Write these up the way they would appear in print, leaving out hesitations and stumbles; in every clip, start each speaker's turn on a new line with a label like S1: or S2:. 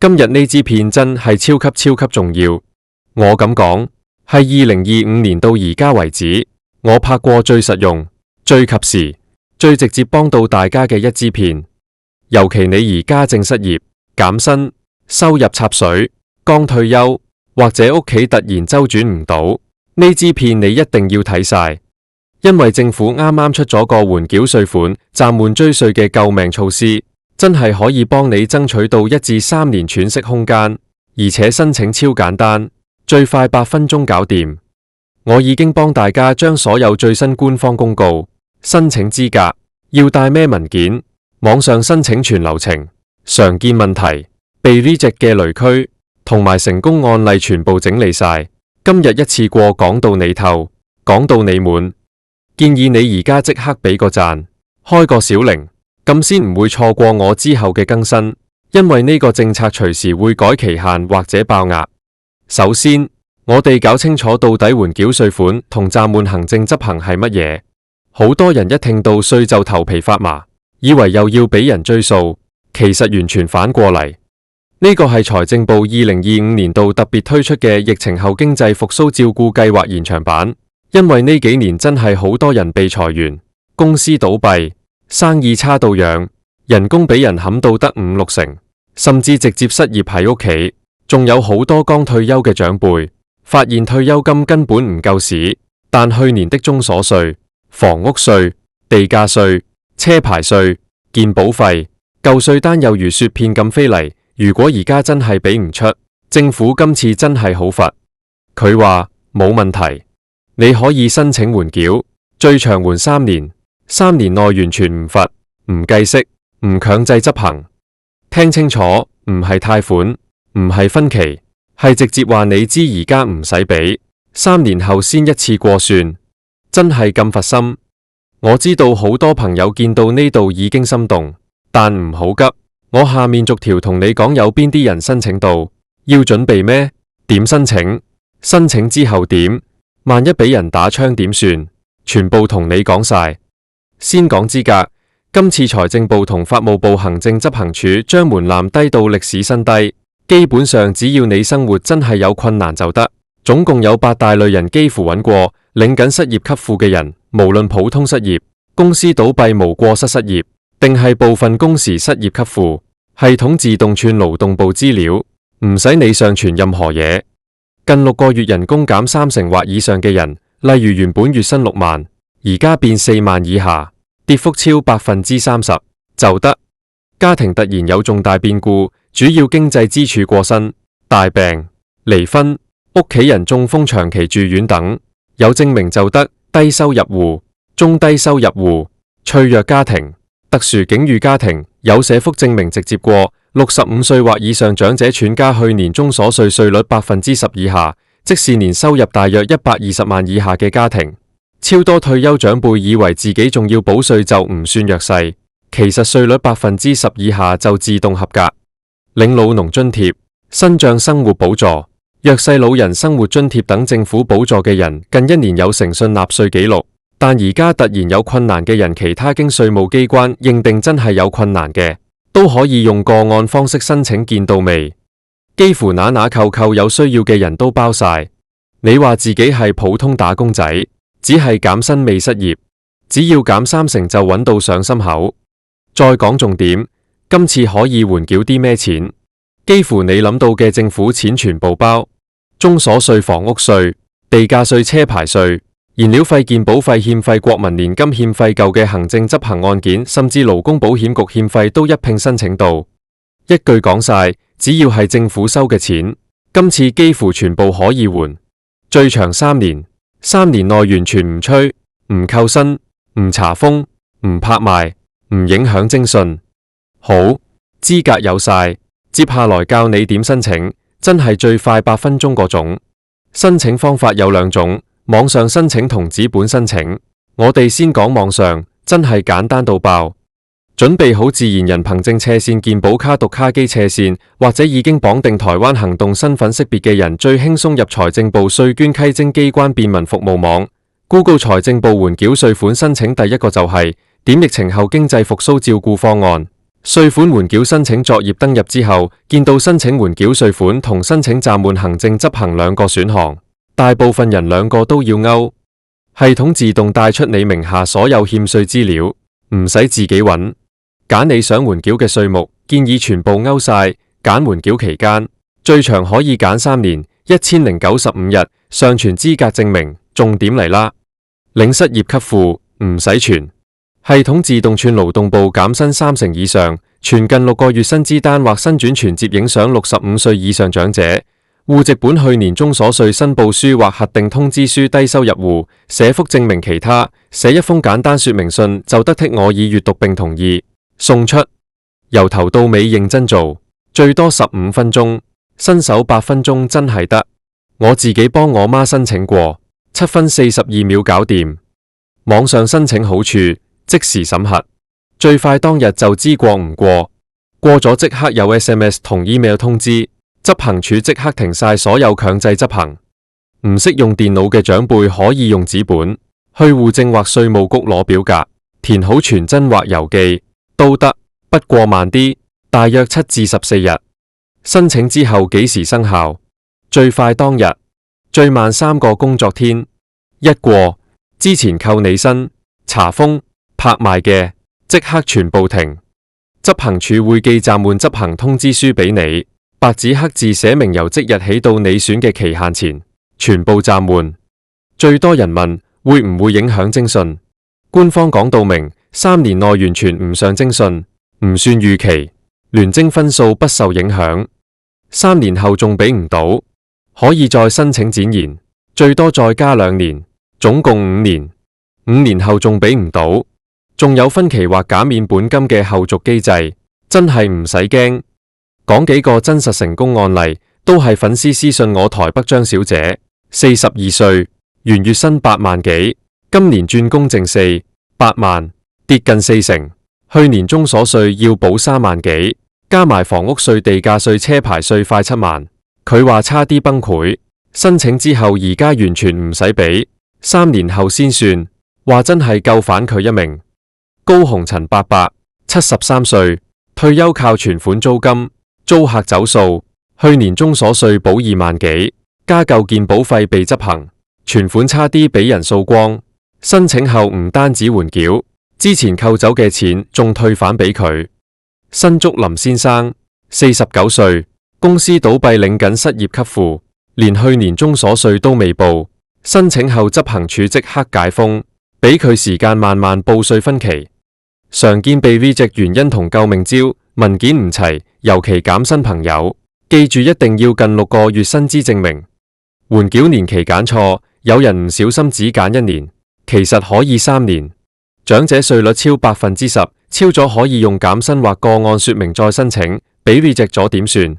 S1: 今日呢支片真係超級重要，我咁講係2025年到而家為止，我拍過最實用、最及時、最直接幫到大家嘅一支片。尤其你而家正失業、減薪、收入插水、剛退休或者屋企突然周轉唔到，呢支片你一定要睇晒，因為政府啱啱出咗個緩繳稅款、暫緩追稅嘅救命措施。真係可以幫你爭取到1至3年喘息空間，而且申請超簡單，最快8分鐘搞掂。我已經幫大家將所有最新官方公告、申請資格、要帶咩文件、網上申請全流程、常見問題、被 reject 嘅雷區同埋成功案例全部整理晒。今日一次過講到你透，講到你滿。建議你而家即刻俾個讚，開個小鈴。咁先唔會錯過我之後嘅更新，因為呢個政策隨時會改期限或者爆額。首先，我哋搞清楚到底緩繳稅款同暫緩行政執行係乜嘢。好多人一聽到稅就頭皮發麻，以為又要俾人追數，其實完全反過嚟。呢個係財政部2025年度特別推出嘅疫情後經濟復甦照顧計劃延長版，因為呢幾年真係好多人被裁員，公司倒閉。生意差到樣，人工俾人砍到得5、6成，甚至直接失業喺屋企。仲有好多剛退休嘅長輩，發現退休金根本唔夠使，但去年的綜所稅、房屋稅、地價稅、車牌稅、健保費、舊稅單又如雪片咁飛嚟。如果而家真係俾唔出，政府今次真係好罰。佢話冇問題，你可以申請緩繳，最長緩3年。3年內完全唔罰、唔計息、唔強制執行。聽清楚，唔係貸款，唔係分期，係直接話你知而家唔使俾，3年後先一次過算。真係咁罰心？我知道好多朋友見到呢度已經心動，但唔好急。我下面逐條同你講有邊啲人申請到，要準備咩？點申請？申請之後點？萬一俾人打槍點算？全部同你講晒。先講資格，今次財政部同法務部行政執行處將門檻低到歷史新低，基本上只要你生活真係有困難就得。總共有8大類人幾乎揾過，領緊失業給付嘅人，無論普通失業、公司倒閉無過失失業，定係部分工時失業給付，系統自動串勞動部資料，唔使你上傳任何嘢。近6個月人工減3成或以上嘅人，例如原本月薪6萬，而家變4萬以下，跌幅超30%就得。家庭突然有重大變故，主要經濟支柱過身、大病、離婚、屋企人中風長期住院等，有證明就得。低收入戶、中低收入戶、脆弱家庭、特殊境遇家庭，有社福證明直接過。65歲或以上長者全家去年綜所稅稅率10%以下，即是年收入大約120萬以下嘅家庭。超多退休長輩以為自己仲要補稅就唔算弱勢，其實稅率10%以下就自動合格。領老農津貼、新障生活補助、弱勢老人生活津貼等政府補助嘅人，近1年有誠信納稅記錄，但而家突然有困難嘅人，其他經稅務機關認定真係有困難嘅，都可以用個案方式申請。見到未？幾乎哪扣有需要嘅人都包晒。你話自己係普通打工仔，只係減薪未失業，只要減3成就揾到上心口。再講重點，今次可以緩繳啲咩錢？幾乎你諗到嘅政府錢全部包，綜所稅、房屋稅、地價稅、車牌稅、燃料費、健保費、欠費、國民年金欠費、舊嘅行政執行案件，甚至勞工保險局欠費都一併申請到。一句講晒，只要係政府收嘅錢，今次幾乎全部可以緩，最長3年。3年內完全唔催、唔扣薪、唔查封、唔拍賣、唔影響徵信。好，資格有晒，接下來教你點申請，真係最快8分鐘嗰種。申請方法有2種，網上申請同紙本申請。我哋先講網上，真係簡單到爆。準備好自然人憑證斜線健保卡讀卡機斜線，或者已經綁定台灣行動身份識別嘅人，最輕鬆入財政部稅捐稽徵機關便民服務網 ，Google 財政部緩繳稅款申請。第一個就係點疫情後經濟復甦照顧方案，稅款緩繳申請作業登入之後，見到申請緩繳稅款同申請暫緩行政執行兩個選項，大部分人兩個都要勾，系統自動帶出你名下所有欠稅資料，唔使自己揾，揀你想緩繳嘅稅目，建議全部勾晒，揀緩繳期間，最長可以揀3年1095日，上傳資格證明，重點嚟啦，領失業給付唔使傳。系統自動串勞動部減薪30%以上，全近6個月薪資單或新轉存摺影相65歲以上長者，戶籍本去年中所稅申報書或核定通知書低收入戶，寫幅證明其他，寫一封簡單說明信就得剔我已閱讀並同意，送出。由頭到尾認真做，最多15分鐘，新手8分鐘真係得。我自己幫我媽申請過，7分42秒搞掂。網上申請好處，即時審核，最快當日就知過唔過，過咗即刻有 SMS 同 email 通知，執行處即刻停晒所有強制執行。唔識用電腦嘅長輩可以用紙本，去戶政或稅務局攞表格，填好傳真或郵寄都得，不過慢啲，大約7至14日。申請之後幾時生效？最快當日，最慢3個工作天。一過，之前扣你薪、查封、拍賣嘅，即刻全部停。執行處會寄暫緩執行通知書俾你，白紙黑字寫明由即日起到你選嘅期限前，全部暫緩。最多人問會唔會影響徵信，官方講到明，3年內完全唔上徵信，唔算預期，聯徵分數不受影響。3年後仲俾唔到，可以再申請展延，最多再加2年，總共5年。5年後仲俾唔到，仲有分期或減免本金嘅後續機制，真係唔使驚。講幾個真實成功案例，都係粉絲私信我。台北張小姐，42歲，原月薪8萬幾，今年轉工剩4、8萬，跌近40%。去年中所稅要補3萬幾，加埋房屋稅、地價稅、車牌稅快7萬。佢話差啲崩潰，申請之後而家完全唔使俾，3年後先算。話真係夠反佢一命。高雄陳伯伯，73歲，退休靠存款租金，租客走數，去年中所稅補2萬幾，加舊健保費被執行，存款差啲俾人掃光。申請後唔單止緩繳，之前扣走嘅錢仲退返俾佢。新竹林先生，49歲，公司倒閉領緊失業給付，連去年中所稅都未報，申請後執行處即刻解封，俾佢時間慢慢報稅分期。常見被 reject 原因同救命招，文件唔齊，尤其減薪朋友，記住一定要近6個月薪資證明。緩繳年期揀錯，有人唔小心只揀1年，其實可以3年。長者稅率超10%，超咗可以用減薪或個案說明再申請，俾 reject 咗點算？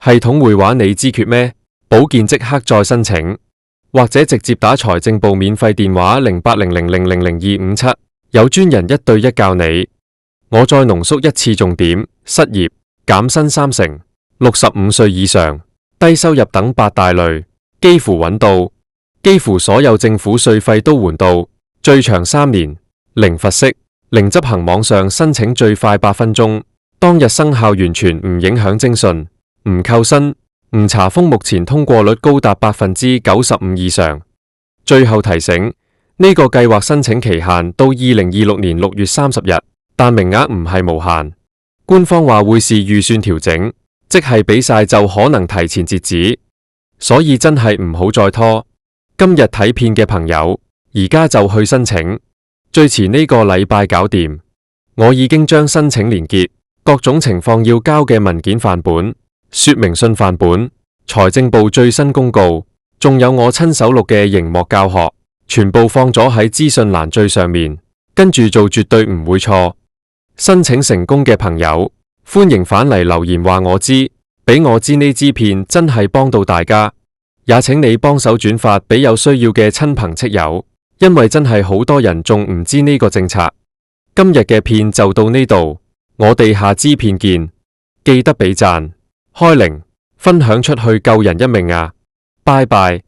S1: 系統會話你知缺咩？保健即刻再申請，或者直接打財政部免費電話0800000257，有專人1對1教你。我再濃縮一次重點：失業、減薪30%、65歲以上、低收入等8大類，幾乎揾到，幾乎所有政府稅費都緩到，最長3年，零罰息，零執行，網上申請最快8分鐘，當日生效，完全唔影響徵信，唔扣薪，唔查封，目前通過率高達95%以上。最後提醒，呢個計劃申請期限到2026年6月30日，但名額唔係無限。官方話會視預算調整，即係俾晒就可能提前截止，所以真係唔好再拖。今日睇片嘅朋友，而家就去申請，最遲呢個禮拜搞掂。我已經將申請連結、各種情況要交嘅文件範本、說明信範本、財政部最新公告，仲有我親手錄嘅熒幕教學，全部放咗喺資訊欄最上面，跟住做絕對唔會錯。申請成功嘅朋友，歡迎返嚟留言話我知，俾我知呢支片真係幫到大家，也請你幫手轉發俾有需要嘅親朋戚友，因為真係好多人仲唔知呢個政策。今日嘅片就到呢度，我哋下支片見，記得俾讚、開鈴、分享出去救人一命啊！拜拜。